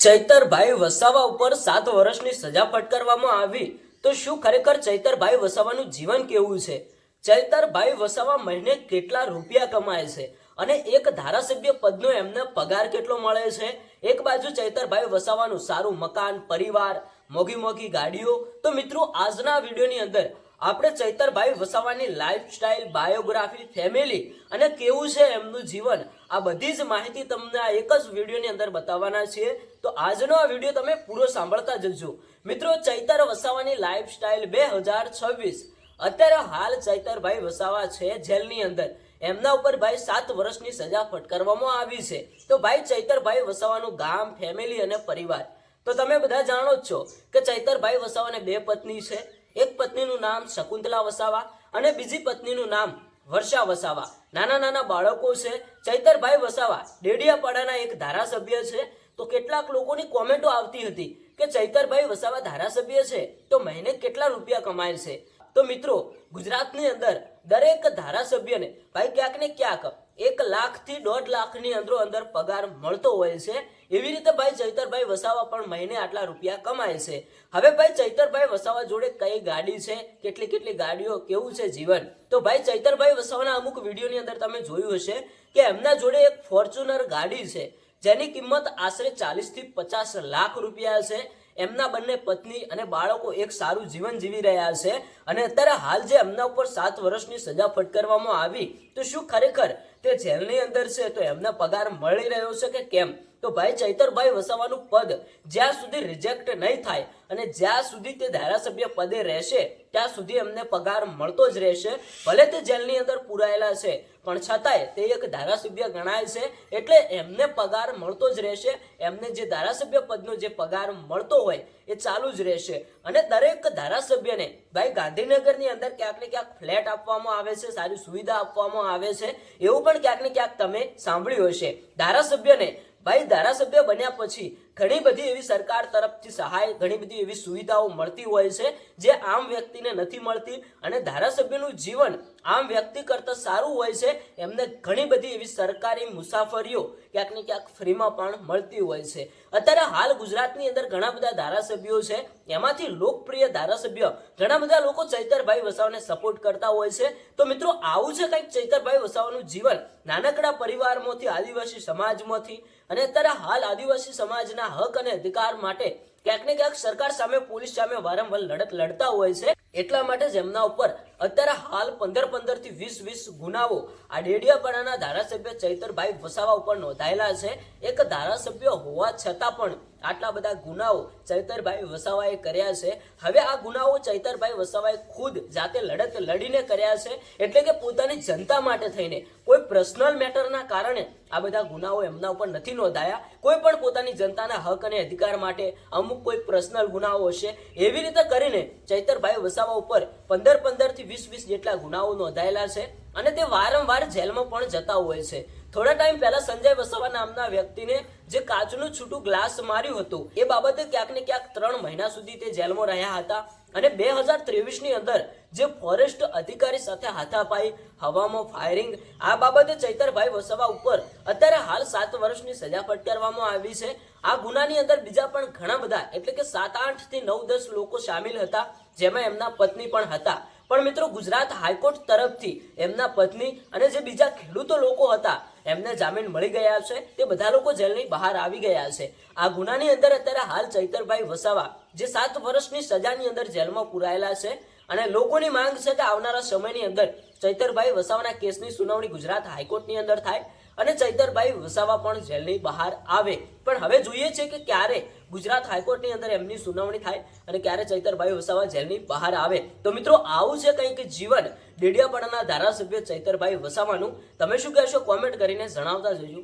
ચૈતરભાઈ વસાવા ઉપર 7 વર્ષની સજા ફટકારવામાં આવી તો શું ખરેખર ચૈતરભાઈ વસાવાનું જીવન કેવું છે? ચૈતરભાઈ વસાવા મહિને કેટલા રૂપિયા કમાય છે અને એક ધારાસભ્ય પદનો એમને પગાર કેટલો મળે છે? એક બાજુ ચૈતરભાઈ વસાવાનું સારું મકાન, પરિવાર, મોઘી ગાડીઓ. તો મિત્રો, આજના વિડીયોની અંદર આપણે ચૈતરભાઈ વસાવાની લાઈફસ્ટાઈલ, બાયોગ્રાફી, ફેમિલી અને કેવું છે એમનું જીવન, આ બધી જ માહિતી તમને આ એક જ વિડીયોની અંદર બતાવવાના છીએ. તો આજનો આ વિડીયો તમે પૂરો સાંભળતા જજો. મિત્રો, ચૈતર વસાવાની લાઈફસ્ટાઈલ 2026. અત્યારે હાલ ચૈતરભાઈ વસાવા છે જેલની અંદર. એમના ઉપર ભાઈ 7 વર્ષની સજા ફટકારવામાં આવી છે. તો ભાઈ ચૈતરભાઈ વસાવાનું ગામ, ફેમિલી અને પરિવાર તો તમે બધા જાણો જ છો કે ચૈતરભાઈ વસાવાને 2 પત્ની છે. એક પત્નીનું નામ શકુંતલા વસાવા અને બીજી પત્નીનું નામ વર્ષા વસાવા. નાના બાળકો છે. ચૈતરભાઈ વસાવા ડેડિયાપાડાના એક ધારાસભ્ય છે. તો કેટલાક લોકોની કોમેન્ટો આવતી હતી કે ચૈતરભાઈ વસાવા ધારાસભ્ય છે તો મહિને કેટલા રૂપિયા કમાય છે? તો મિત્રો, ગુજરાતની અંદર દરેક ધારાસભ્યને ભાઈ ક્યાંક ને ક્યાંક 1 લાખથી 1.5 લાખની અંદર પગાર મળતો હોય છે. એવી રીતે ભાઈ ચૈતરભાઈ વસાવા પણ મહિને આટલા રૂપિયા કમાય છે. હવે ભાઈ ચૈતરભાઈ વસાવા જોડે કઈ ગાડી છે, કેટલી ગાડીઓ, કેવું છે જીવન? તો ભાઈ ચૈતરભાઈ વસાવાના અમુક વિડીયોની અંદર તમે જોયું હશે કે એમના જોડે એક ફોર્ચ્યુનર ગાડી છે જેની કિંમત આશરે 40 થી 50 લાખ રૂપિયા છે. એમના બંને પત્ની અને બાળકો એક સારું જીવન જીવી રહ્યા છે. અને અત્યારે હાલ જે એમના ઉપર 7 વર્ષની સજા ફટકારવામાં આવી તો શું ખરેખર તે જેલની અંદર છે તો એમને પગાર મળી રહ્યો છે કે કેમ? તો ભાઈ ચૈતરભાઈ વસાવાનું પદ જ્યાં સુધી રિજેક્ટ નહીં થાય અને જ્યાં સુધી તે ધારાસભ્ય પદે રહેશે ત્યાં સુધી એમને પગાર મળતો જ રહેશે. ભલે તે જેલની અંદર પુરાયેલા છે પણ છતાંય તે એક ધારાસભ્ય ગણાય છે એટલે એમને પગાર મળતો જ રહેશે. એમને જે ધારાસભ્ય પદનો જે પગાર મળતો હોય એ ચાલુ જ રહેશે. અને દરેક ધારાસભ્યને ભાઈ ગાંધીનગરની અંદર ક્યાંક ને ક્યાંક ફ્લેટ આપવામાં આવે છે, સારી સુવિધા આપવામાં આવે છે. એવું પણ ક્યાંક ને ક્યાંક તમે સાંભળ્યું હશે. ધારાસભ્યને ભાઈ ધારાસભ્ય બન્યા પછી ઘણી બધી એવી સરકાર તરફથી સહાય, ઘણી બધી એવી સુવિધાઓ મળતી હોય છે જે આમ વ્યક્તિને નથી મળતી. અને ધારાસભ્યનું જીવન આમ વ્યક્તિ કરતાં સારું હોય છે. એમને ઘણી બધી એવી સરકારી મુસાફરીઓ ક્યાંક ને ક્યાંક ફ્રીમાં પણ મળતી હોય છે. અત્યારે હાલ ગુજરાતની અંદર ઘણા બધા ધારાસભ્યો છે. એમાંથી લોકપ્રિય ધારાસભ્ય ઘણા બધા લોકો ચૈતરભાઈ વસાવાને સપોર્ટ કરતા હોય છે. તો મિત્રો, આવું છે કંઈક ચૈતરભાઈ વસાવાનું જીવન. નાનકડા પરિવારમાંથી, આદિવાસી સમાજમાંથી, અને અત્યારે હાલ આદિવાસી સમાજના હક અને અધિકાર માટે ક્યાંક ને ક્યાંક સરકાર સામે, પોલીસ સામે વારંવાર લડત લડતા હોય છે. એટલા માટે જ એમના ઉપર અત્યારે હાલ 15 થી 20 ગુનાઓ આ ડેડિયાપાડાના ધારાસભ્ય ચૈતરભાઈ વસાવા ઉપર નોંધાયેલા છે. એક ધારાસભ્ય હોવા છતાં પણ આટલા બધા ગુનાઓ ચૈતરભાઈ વસાવાએ કર્યા છે. હવે આ ગુનાઓ ચૈતરભાઈ વસાવાએ ખુદ જાતે લડત લડીને કર્યા છે. એટલે કે પોતાની જનતા માટે થઈને, કોઈ પર્સનલ મેટરના કારણે આ બધા ગુનાઓ એમના ઉપર નથી નોંધાયા. કોઈ પણ પોતાની જનતાના હક અને અધિકાર માટે અમુક કોઈ પર્સનલ ગુનાઓ હશે એવી રીતે કરીને ચૈતરભાઈ વસાવા ઉપર 15 થી 20 જેટલા ગુનાઓ નોંધાયેલા છે. અને તે વારંવાર જેલમાં પણ જતા હોય છે. થોડા ટાઈમ પહેલા સંજય વસાવા નામના વ્યક્તિને જે કાચનું છૂટું ગ્લાસ માર્યું હતું એ બાબતે ક્યાંક ને ક્યાંક 3 મહિના સુધી તે જેલમાં રહ્યા હતા. અને 2023ની અંદર જે ફોરેસ્ટ અધિકારી સાથે હાથાપાઈ, હવામાં ફાયરિંગ, આ બાબતે ચૈતરભાઈ વસાવા ઉપર અત્યારે હાલ 7 વર્ષની સજા ફટકારવામાં આવી છે. આ ગુનાની અંદર બીજા પણ ઘણા બધા, એટલે કે 7, 8 થી 9, 10 લોકો સામેલ હતા, જેમાં એમના પત્ની પણ હતા. પણ મિત્રો, ગુજરાત હાઈકોર્ટ તરફથી એમના પત્ની અને જે બીજા ખેડૂતો લોકો હતા એમને જામીન મળી ગયા છે. તે બધા લોકો જેલની બહાર આવી ગયા છે. આ ગુનાની અંદર અત્યારે હાલ ચૈતરભાઈ વસાવા જે 7 વર્ષની સજાની અંદર જેલમાં પુરાયેલા છે. અને લોકોની માંગ છે કે આવનારા સમયની અંદર ચૈતરભાઈ વસાવાના કેસની સુનાવણી ગુજરાત હાઈકોર્ટની અંદર થાય અને ચૈતરભાઈ વસાવા પણ જેલની બહાર આવે. પણ હવે જોઈએ છે કે ક્યારે ગુજરાત હાઈકોર્ટની અંદર એમની સુનાવણી થાય અને ક્યારે ચૈતરભાઈ વસાવા જેલની બહાર આવે. તો મિત્રો, આવું છે કંઈક જીવન ડેડિયાપાડાના ધારાસભ્ય ચૈતરભાઈ વસાવાનું. તમે શું કહેશો? કોમેન્ટ કરીને જણાવતા જજો.